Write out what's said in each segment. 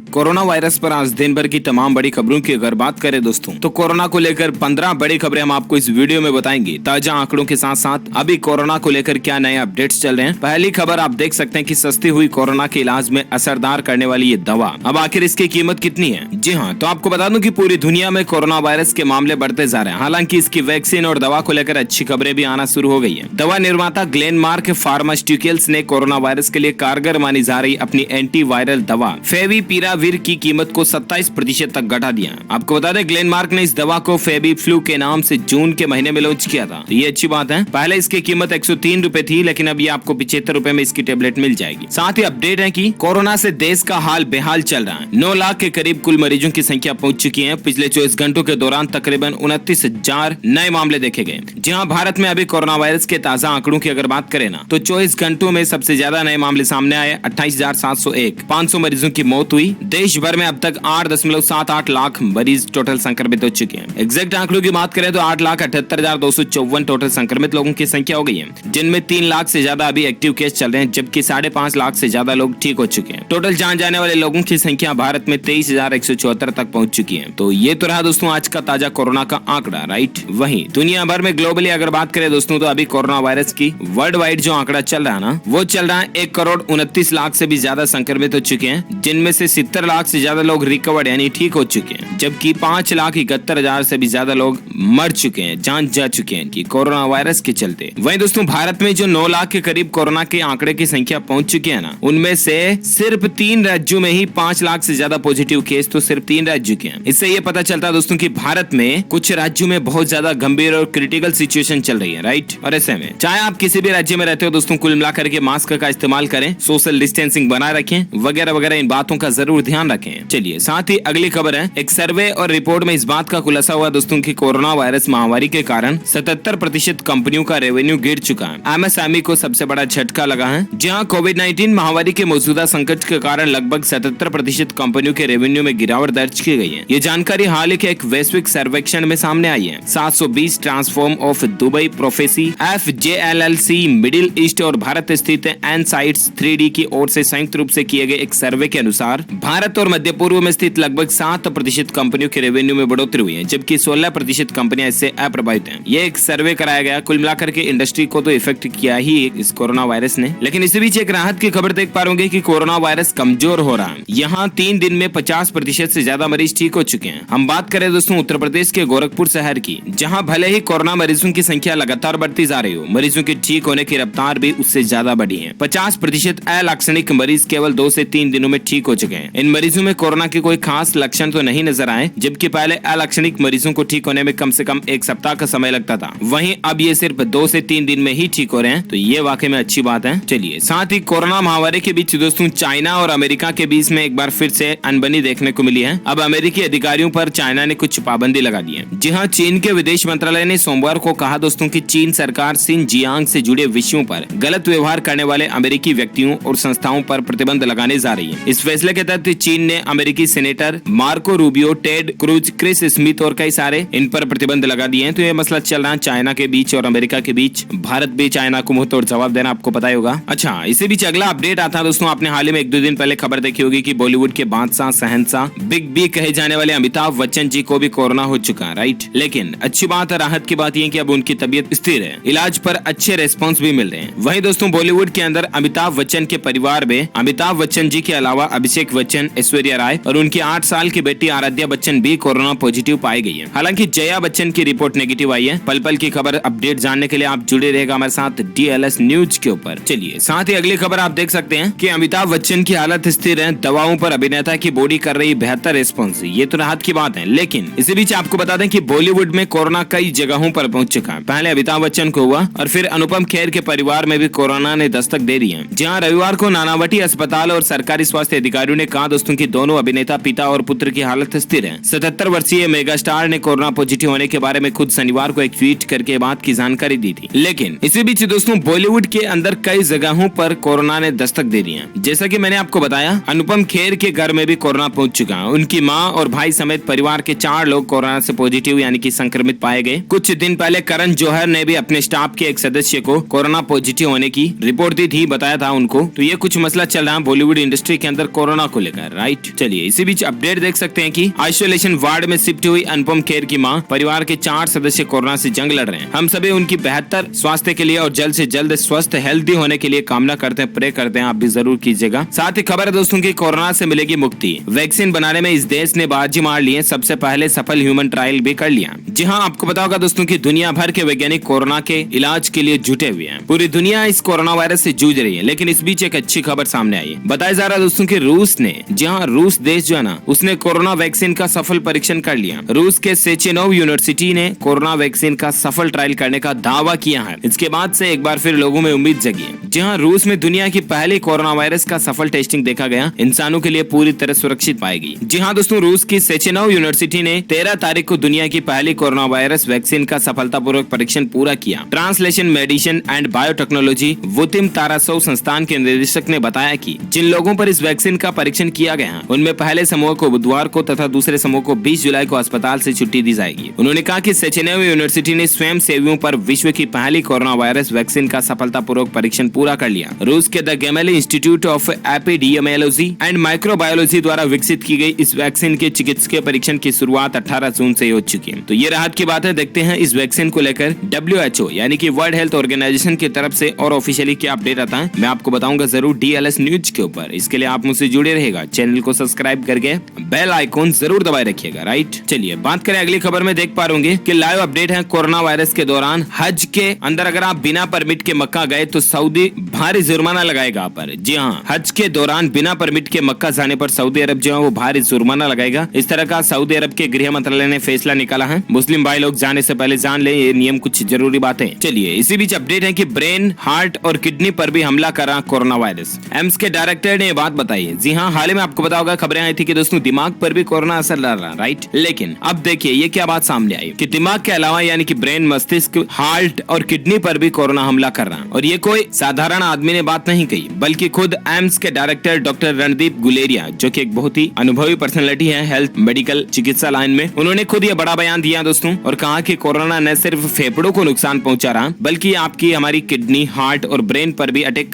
Corona virus पर आज दिन भर की तमाम बड़ी खबरों की अगर बात करें दोस्तों, तो कोरोना को लेकर 15 बड़ी खबरें हम आपको इस वीडियो में बताएंगे। ताजा आंकड़ों के साथ साथ अभी कोरोना को लेकर क्या नए अपडेट्स चल रहे हैं। पहली खबर आप देख सकते हैं कि सस्ती हुई कोरोना के इलाज में असरदार करने वाली ये दवा, अब आखिर इसकी कीमत कितनी है। जी हाँ, तो आपको बता दूं कि पूरी दुनिया में कोरोना वायरस के मामले बढ़ते जा रहे हैं। हालांकि इसकी वैक्सीन और दवा को लेकर अच्छी खबरें भी आना शुरू हो गई है। दवा निर्माता ग्लेनमार्क फार्मास्यूटिकल्स ने कोरोना वायरस के लिए कारगर मानी जा रही अपनी एंटी वायरल दवा फेविपिराविर की कीमत को 27% तक घटा दिया। आपको बता दें, ग्लेनमार्क ने इस दवा को फेविफ्लू के नाम से जून के महीने में लॉन्च किया था। तो ये अच्छी बात है। पहले इसकी कीमत 103 रुपए थी, लेकिन अब ये आपको 75 रुपए में इसकी टेबलेट मिल जाएगी। साथ ही अपडेट है कि कोरोना से देश का हाल बेहाल चल रहा है। 9 लाख के करीब कुल मरीजों की संख्या पहुंच चुकी है। पिछले 24 घंटों के दौरान तकरीबन 29,000 नए मामले देखे गए। जहाँ भारत में अभी कोरोना वायरस के ताजा आंकड़ों की अगर बात करें ना, तो 24 घंटों में सबसे ज्यादा नए मामले सामने आए 28,701। 500 मरीजों की मौत हुई। देश भर में अब तक 8.78 लाख मरीज टोटल संक्रमित हो चुके हैं। एग्जैक्ट आंकड़ों की बात करें तो 8,78,254 टोटल संक्रमित लोगों की संख्या हो गई है, जिनमें 3 लाख से ज्यादा अभी एक्टिव केस चल रहे हैं, जबकि 5.5 लाख से ज्यादा लोग ठीक हो चुके हैं। टोटल जान जाने वाले लोगों की संख्या भारत में 23,174 तक पहुंच चुकी है। तो ये तो रहा दोस्तों आज का ताजा कोरोना का आंकड़ा, राइट। वहीं दुनिया भर में ग्लोबली अगर बात करें दोस्तों, तो अभी कोरोना वायरस की वर्ल्ड वाइड जो आंकड़ा चल रहा है ना, वो चल रहा है 1,29,00,000 से भी ज्यादा संक्रमित हो चुके हैं, जिनमें से 70 लाख से ज्यादा लोग रिकवर्ड यानी ठीक हो चुके हैं, जबकि 5,71,000 से भी ज्यादा लोग मर चुके हैं, जान जा चुके हैं कि कोरोना वायरस के चलते। वहीं दोस्तों भारत में जो 9 लाख के करीब कोरोना के आंकड़े की संख्या पहुंच चुकी है ना, उनमें से सिर्फ 3 राज्यों में ही 5 लाख से ज्यादा पॉजिटिव केस तो सिर्फ 3 राज्यों के हैं। इससे ये पता चलता है दोस्तों कि भारत में कुछ राज्यों में बहुत ज्यादा गंभीर और क्रिटिकल सिचुएशन चल रही है, राइट। और ऐसे में चाहे आप किसी भी राज्य में रहते हो दोस्तों, कुल मिलाकर के मास्क का इस्तेमाल करें, सोशल डिस्टेंसिंग बनाए रखें, वगैरह वगैरह, इन बातों का जरूर ध्यान रखें। चलिए साथ ही अगली खबर है, एक सर्वे और रिपोर्ट में इस बात का खुलासा हुआ दोस्तों कि कोरोना वायरस महामारी के कारण 77% कंपनियों का रेवेन्यू गिर चुका है। एमएसएमई को सबसे बड़ा झटका लगा है। जहां कोविड-19 महामारी के मौजूदा संकट के कारण लगभग 77% कंपनियों के रेवेन्यू में गिरावट दर्ज की गई है। ये जानकारी हाल ही के एक वैश्विक सर्वेक्षण में सामने आई है। 720 transform of Dubai prophecy, FJLLC, middle east और भारत स्थित एनसाइट्स 3D की ओर से संयुक्त रूप से किए गए एक सर्वे के अनुसार भारत और मध्य पूर्व में स्थित लगभग 7% कंपनियों के रेवेन्यू में बढ़ोतरी हुई है, जबकि 16% कंपनियां इससे अप्रभावित हैं। ये एक सर्वे कराया गया। कुल मिलाकर के इंडस्ट्री को तो इफेक्ट किया ही इस कोरोना वायरस ने, लेकिन इसी बीच एक राहत की खबर देख पा रहे होंगे कि कोरोना वायरस कमजोर हो रहा है। यहाँ 3 दिन में 50% से ज्यादा मरीज ठीक हो चुके हैं। हम बात करें दोस्तों उत्तर प्रदेश के गोरखपुर शहर की, जहाँ भले ही कोरोना मरीजों की संख्या लगातार बढ़ती जा रही हो, मरीजों के ठीक होने की रफ्तार भी उससे ज्यादा बढ़ी है। 50% अलक्षणिक मरीज केवल 2 से 3 दिनों में ठीक हो चुके हैं। इन मरीजों में कोरोना के कोई खास लक्षण तो नहीं नजर आए, जबकि पहले अलक्षणिक मरीजों को ठीक होने में कम से कम 1 सप्ताह का समय लगता था। वहीं अब ये सिर्फ 2 से 3 दिन में ही ठीक हो रहे हैं, तो ये वाकई में अच्छी बात है। चलिए साथ ही कोरोना महामारी के बीच दोस्तों चाइना और अमेरिका के बीच में एक बार फिर से अनबनी देखने को मिली है। अब अमेरिकी अधिकारियों पर चाइना ने कुछ पाबंदी लगा दी है। जी हाँ, चीन के विदेश मंत्रालय ने सोमवार को कहा दोस्तों कि चीन सरकार शिनजियांग से जुड़े विषयों पर गलत व्यवहार करने वाले अमेरिकी व्यक्तियों और संस्थाओं पर प्रतिबंध लगाने जा रही है। इस फैसले के तहत चीन ने अमेरिकी senator Marco Rubio, Ted Cruz, Chris Smith और कई सारे इन पर प्रतिबंध लगा दिए हैं। तो ये मसला चल रहा है चाइना के बीच और अमेरिका के बीच। भारत भी चाइना को मुंह तोड़ जवाब देना आपको पता ही होगा। अच्छा, इसी बीच अगला अपडेट आता है दोस्तों, आपने हाल ही में 1-2 दिन पहले खबर देखी होगी कि बॉलीवुड के बादशाह, शहंशाह, बिग बी कहे जाने वाले अमिताभ बच्चन जी को भी कोरोना हो चुका है, राइट। लेकिन अच्छी बात है, राहत की बात यह कि अब उनकी तबीयत स्थिर है, इलाज पर अच्छे रेस्पॉन्स भी मिल रहे हैं। वहीं दोस्तों बॉलीवुड के अंदर अमिताभ बच्चन के परिवार में अमिताभ बच्चन जी के अलावा अभिषेक बच्चन, ऐश्वर्या राय और उनकी 8 साल की बेटी आराध्या बच्चन भी कोरोना पॉजिटिव पाई गई है। हालांकि जया बच्चन की रिपोर्ट नेगेटिव आई है। पल पल की खबर अपडेट जानने के लिए आप जुड़े रहेगा हमारे साथ DLS न्यूज के ऊपर। चलिए साथ ही अगली खबर आप देख सकते हैं कि अमिताभ बच्चन की हालत स्थिर है। दवाओं पर अभिनेता की बॉडी कर रही बेहतर रिस्पॉन्स, ये तो राहत की बात है। लेकिन इसी बीच आपको बता दें कि बॉलीवुड में कोरोना कई जगहों पर पहुंच चुका है। पहले अमिताभ बच्चन को हुआ और फिर अनुपम खेर के परिवार में भी कोरोना ने दस्तक दे दी है। जहां रविवार को नानावटी अस्पताल और सरकारी स्वास्थ्य अधिकारियों ने कहा दोस्तों कि दोनों अभिनेता पिता और पुत्र की हालत स्थिर है। 77 वर्षीय मेगा स्टार ने कोरोना पॉजिटिव होने के बारे में खुद शनिवार को एक ट्वीट करके बात की जानकारी दी थी। लेकिन इसी बीच दोस्तों बॉलीवुड के अंदर कई जगहों पर कोरोना ने दस्तक दे दी है। जैसा कि मैंने आपको बताया, अनुपम खेर के घर में भी कोरोना पहुंच चुका है। उनकी मां और भाई समेत परिवार के 4 लोग कोरोना से पॉजिटिव यानी कि संक्रमित पाए गए। कुछ दिन पहले करण जौहर ने भी अपने स्टाफ के एक सदस्य को कोरोना पॉजिटिव होने की रिपोर्ट दी थी, बताया था उनको। तो ये कुछ मसला चल रहा है बॉलीवुड इंडस्ट्री के अंदर कोरोना को लेकर। लेकर, राइट। चलिए इसी बीच अपडेट देख सकते हैं कि आइसोलेशन वार्ड में शिफ्ट हुई अनुपम खेर की मां, परिवार के 4 सदस्य कोरोना से जंग लड़ रहे हैं। हम सभी उनकी बेहतर स्वास्थ्य के लिए और जल्द से जल्द स्वस्थ हेल्दी होने के लिए कामना करते हैं, प्रे करते हैं, आप भी जरूर कीजिएगा। साथ ही खबर है दोस्तों की कोरोना से मिलेगी मुक्ति। वैक्सीन बनाने में इस देश ने बाजी मार ली है, सबसे पहले सफल ह्यूमन ट्रायल भी कर लिया। जी हाँ, आपको पता होगा दोस्तों की दुनिया भर के वैज्ञानिक कोरोना के इलाज के लिए जुटे हुए हैं। पूरी दुनिया इस कोरोना वायरस से जूझ रही है, लेकिन इस बीच एक अच्छी खबर सामने आई है। बताया जा रहा है दोस्तों की रूस ने, जहाँ रूस देश जो है ना, उसने कोरोना वैक्सीन का सफल परीक्षण कर लिया। रूस के सेचेनोव यूनिवर्सिटी ने कोरोना वैक्सीन का सफल ट्रायल करने का दावा किया है। इसके बाद से एक बार फिर लोगों में उम्मीद जगी है। जी हाँ, रूस में दुनिया की पहली कोरोना वायरस का सफल टेस्टिंग देखा गया, इंसानों के लिए पूरी तरह सुरक्षित पाएगी। जी हाँ दोस्तों, रूस की सेचेनोव यूनिवर्सिटी ने 13 तारीख को दुनिया की पहली कोरोना वायरस वैक्सीन का सफलतापूर्वक परीक्षण पूरा किया। ट्रांसलेशन मेडिसिन एंड बायोटेक्नोलॉजी वुतिम तारासोव संस्थान के निदेशक ने बताया कि जिन लोगों पर इस वैक्सीन का परीक्षण किया गया, उनमें पहले समूह को बुधवार को तथा दूसरे समूह को 20 जुलाई को अस्पताल से छुट्टी दी जाएगी। उन्होंने कहा कि सेचेनोव यूनिवर्सिटी ने स्वयं सेवियों पर विश्व की पहली कोरोना वायरस वैक्सीन का सफलतापूर्वक परीक्षण पूरा कर लिया। रूस के the Gamaleya Institute of Epidemiology and Microbiology द्वारा विकसित की गई इस वैक्सीन के चिकित्सकीय परीक्षण की शुरुआत 18 जून से हो चुकी है। तो ये राहत की बात है। देखते हैं इस वैक्सीन को लेकर WHO यानी कि वर्ल्ड हेल्थ ऑर्गेनाइजेशन की तरफ से और ऑफिशियली क्या अपडेट आता है, मैं आपको बताऊंगा जरूर DLS न्यूज के ऊपर। इसके लिए आप मुझसे जुड़े रहेगा, चैनल को सब्सक्राइब करके बेल आइकॉन जरूर दबाए रखिएगा, राइट। चलिए बात करें अगली खबर में, देख पा रहे कि लाइव अपडेट है कोरोना वायरस के दौरान हज के अंदर अगर आप बिना परमिट के मक्का गए तो सऊदी भारी जुर्माना लगाएगा आप पर। जी हाँ, हज के दौरान बिना परमिट के मक्का जाने पर सऊदी अरब जो है वो भारी जुर्माना लगाएगा। इस तरह का सऊदी अरब के गृह मंत्रालय ने फैसला निकाला है। मुस्लिम भाई लोग जाने से पहले जान ले ये नियम, कुछ जरूरी बातें। चलिए इसी बीच अपडेट है कि ब्रेन, हार्ट और किडनी पर भी हमला कर रहा कोरोना वायरस। एम्स के डायरेक्टर ने ये बात बताई है। जी हाँ, हाल ही में आपको पता होगा खबरें आई थी कि दोस्तों दिमाग पर भी कोरोना असर डाल रहा, राइट। लेकिन अब देखिए ये क्या बात सामने आई कि दिमाग के अलावा यानी कि ब्रेन, मस्तिष्क, हार्ट और किडनी पर भी कोरोना हमला कर रहा है। और ये कोई साधारण आदमी ने बात नहीं कही, बल्कि खुद एम्स के डायरेक्टर डॉक्टर रणदीप गुलेरिया, जो कि एक बहुत ही अनुभवी पर्सनैलिटी है हेल्थ मेडिकल चिकित्सा लाइन में, उन्होंने खुद ये बड़ा बयान दिया दोस्तों और कहा कि कोरोना न सिर्फ फेफड़ों को नुकसान पहुंचा रहा, बल्कि आपकी हमारी किडनी, हार्ट और ब्रेन पर भी अटैक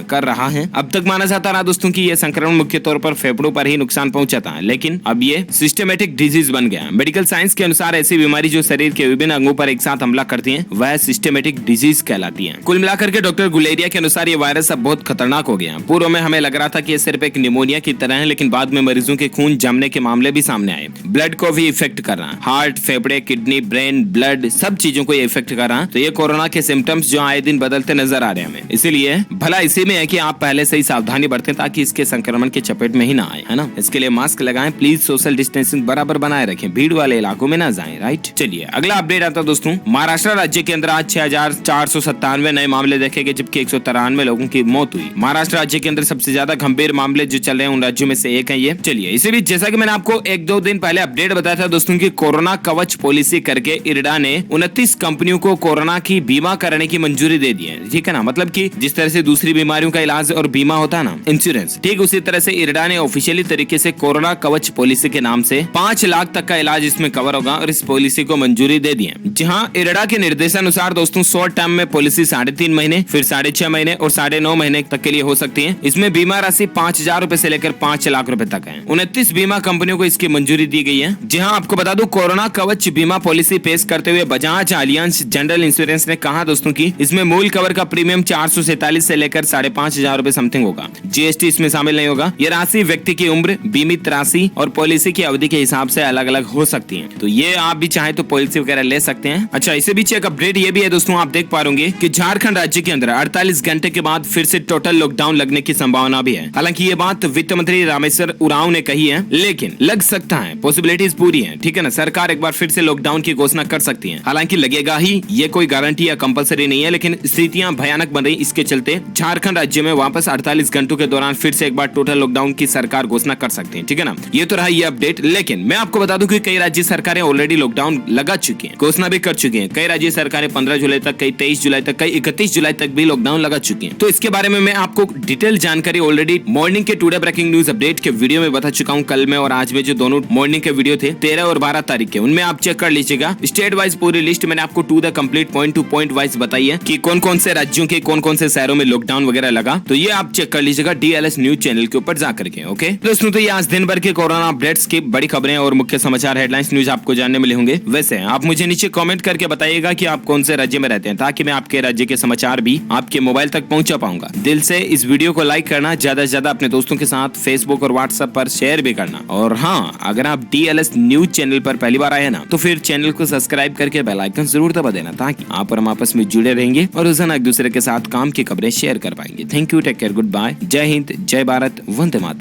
कर रहा है। अब तक माना जाता रहा दोस्तों कि ये संक्रमण मुख्य तौर पर फेफड़ों पर ही नुकसान पहुंचाता है, लेकिन अब ये सिस्टमेटिक डिजीज बन गया। मेडिकल साइंस के अनुसार ऐसी बीमारी जो शरीर के विभिन्न अंगों पर एक साथ हमला करती है, वह सिस्टमेटिक डिजीज कहलाती है। कुल मिलाकर के डॉक्टर गुलेरिया के अनुसार ये वायरस अब बहुत खतरनाक हो गया। पूर्व में हमें लग रहा था कि ये सिर्फ एक निमोनिया की तरह है, लेकिन बाद में मरीजों के खून जमने के मामले भी सामने आए। ब्लड को भी इफेक्ट कर रहा है, हार्ट, फेफड़े, किडनी, ब्रेन, ब्लड, सब चीजों को ये इफेक्ट कर रहा है। तो ये कोरोना के सिम्टम्स जो आए दिन बदलते नजर आ रहे हैं हमें, इसीलिए भला इसी में है कि आप पहले से ही सावधानी बरतें ताकि इसके संक्रमण के चपेट में ही ना आए, है ना। इसके लिए मास्क लगाएं, प्लीज सोशल डिस्टेंसिंग बराबर बनाए रखें, भीड़ वाले इलाकों में ना जाएं, राइट। चलिए अगला अपडेट आता दोस्तों, महाराष्ट्र राज्य के अंदर आज 6497 नए मामले देखे गए, जबकि 193 लोगों की मौत हुई। महाराष्ट्र राज्य के अंदर सबसे ज्यादा गंभीर मामले जो चल रहे हैं उन राज्यों में से एक है ये। चलिए इसी बीच जैसा कि मैंने आपको 1-2 दिन पहले अपडेट बताया था दोस्तों की कोरोना कवच पॉलिसी करके इरडा ने 29 कंपनियों को कोरोना की बीमा करने की मंजूरी दे दी है, ठीक है ना। मतलब कि जिस तरह से दूसरी बीमारियों का इलाज और बीमा होता है ना, इंश्योरेंस, ठीक उसी तरह से इरडा ने ऑफिशियली तरीके से कोरोना कवच पॉलिसी के नाम से 5 लाख तक का इलाज इसमें कवर होगा और इस पॉलिसी को मंजूरी दे दी है। जहां इरडा के निर्देशानुसार दोस्तों शॉर्ट टर्म में पॉलिसी 3.5 महीने, फिर 6.5 महीने और 9.5 महीने तक के लिए हो सकती है। इसमें बीमा राशि 5,000 रूपए से लेकर 5 लाख रूपए तक है। 29 बीमा कंपनियों को इसकी मंजूरी दी गई है। जहां आपको बता दूं कोरोना कवच बीमा पॉलिसी पेश करते हुए बजाज अलियांस जनरल इंश्योरेंस ने कहा दोस्तों की इसमें मूल कवर का प्रीमियम 447 से लेकर 5,500 रूपए समथिंग होगा। GST इसमें शामिल नहीं होगा। ये राशि व्यक्ति की उम्र, बीमित राशि और पॉलिसी की अवधि के हिसाब से अलग अलग हो सकती है। तो ये आप भी चाहे तो पॉलिसी वगैरह ले सकते हैं। अच्छा, इसे बीच एक अपडेट ये भी है दोस्तों, आप देख पा रहे कि झारखंड राज्य के अंदर 48 घंटे के बाद फिर से टोटल लॉकडाउन लगने की संभावना भी है। हालांकि ये बात वित्त मंत्री रामेश्वर उरांव ने कही है, लेकिन लग सकता है, पॉसिबिलिटीज पूरी है, ठीक है ना। सरकार एक बार फिर से लॉकडाउन की घोषणा कर सकती है। हालांकि लगेगा ही, ये कोई गारंटी या कंपलसरी नहीं है, लेकिन स्थितियां भयानक बन रही, इसके चलते झारखंड राज्य में वापस 48 घंटों के दौरान फिर से एक बार टोटल लॉकडाउन की सरकार घोषणा कर सकती है, ठीक है ना। ये तो रहा ये अपडेट, लेकिन मैं आपको बता दूं कि कई राज्य सरकारें ऑलरेडी लॉकडाउन लगा चुकी हैं, घोषणा भी कर चुकी हैं। कई राज्य सरकारें 15 जुलाई तक, कई 23 जुलाई तक, कई 31 जुलाई तक भी लॉकडाउन लगा चुकी हैं। तो इसके बारे में मैं आपको डिटेल जानकारी ऑलरेडी मॉर्निंग के टुडे ब्रेकिंग न्यूज अपडेट के वीडियो में बता चुका हूं। कल में और आज में जो दोनों मॉर्निंग के वीडियो थे 13 और 12 तारीख के, उनमें आप चेक कर लीजिएगा। स्टेट वाइज पूरी लिस्ट मैंने आपको to the complete point to point wise बताई है कि कौन कौन से राज्यों के कौन कौन से शहरों में लॉकडाउन वगैरह लगा। तो ये आप चेक कर लीजिएगा DLS न्यूज चैनल के ऊपर जाकर। करके। ओके दोस्तों, तो ये आज दिन भर के कोरोना अपडेट्स की बड़ी खबरें और मुख्य समाचार हेडलाइंस न्यूज आपको जानने मिले होंगे। वैसे आप मुझे नीचे कमेंट करके बताइएगा कि आप कौन से राज्य में रहते हैं, ताकि मैं आपके राज्य के समाचार भी आपके मोबाइल तक पहुंचा पाऊंगा। दिल से इस वीडियो को लाइक करना, ज्यादा से ज्यादा अपने दोस्तों के साथ फेसबुक और व्हाट्सएप पर शेयर भी करना। और हाँ, अगर आप DLS न्यूज चैनल पर पहली बार आए ना, तो फिर चैनल को सब्सक्राइब करके बेल आइकन जरूर दबा देना, ताकि आप और हम आपस में जुड़े रहेंगे और रोजाना एक दूसरे के साथ काम की खबरें शेयर कर पाएंगे। Thank you, take care, good bye, जय हिंद, जय भारत, वंदे मातरम।